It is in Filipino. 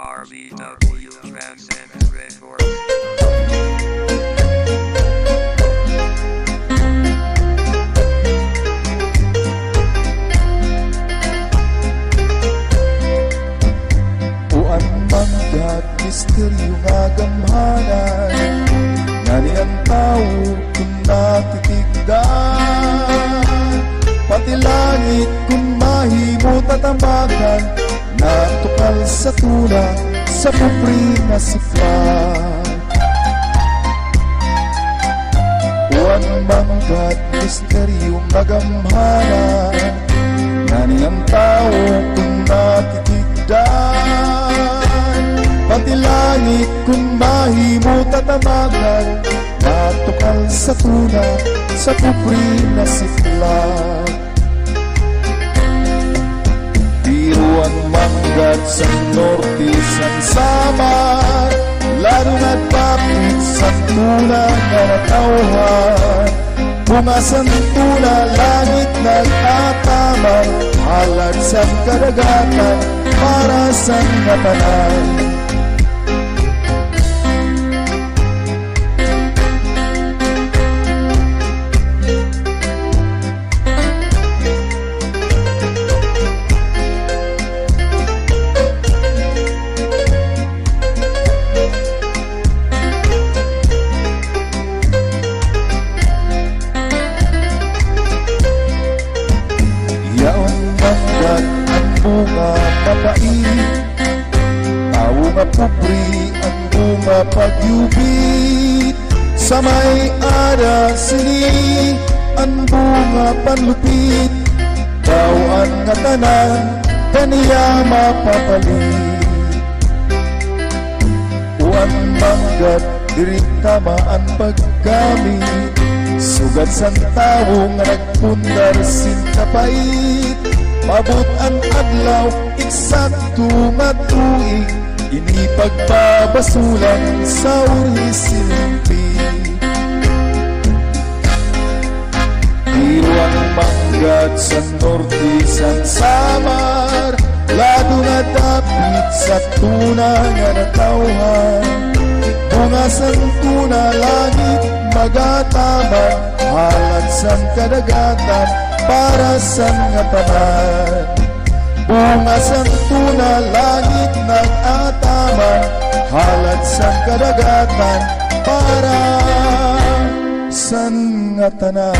RBW Transcendent Records. Uan manggad, misteryo nga gamhanan, ngani ang tao kung natitigdan, pati langit kung mahimo tatamagan, natukal sa tula, sa pupri na siplan. Uan manggad, misteryo nga gamhanan, ngani ang tao kung natitigdan, pati langit kung mahimo tatamagan, natukal sa tuna, sa pupri na siplan. Biro ang manggad sa norte sang samar, lalo nagpapit sa tuna nga natauhan, bungasan tuna langit nag-atamar, halag sa kadagatan para sa ngatanan. Bunga mapait, tao nga pupri ang bunga pagyubit, sa may ara sini ang bunga panlupit, bawaan nga tanan kaniya mapapalit. Uan manggad dirit tama ang paggamit, sugat sang tao nga nagpundar sintapait, mabot ang adlaw, eksakto nga tuig, ini pagpabasulan sa urisimpi. Biro ang manggad sa norte sang samar, lado nga dapit sa tuna nga natauhan, bunga sang tuna langit magatama, halag sang kadagatan para sa ngatanan. Bunga sang tuna langit nag-atama, halad sang kadagatan para sa ngatanan.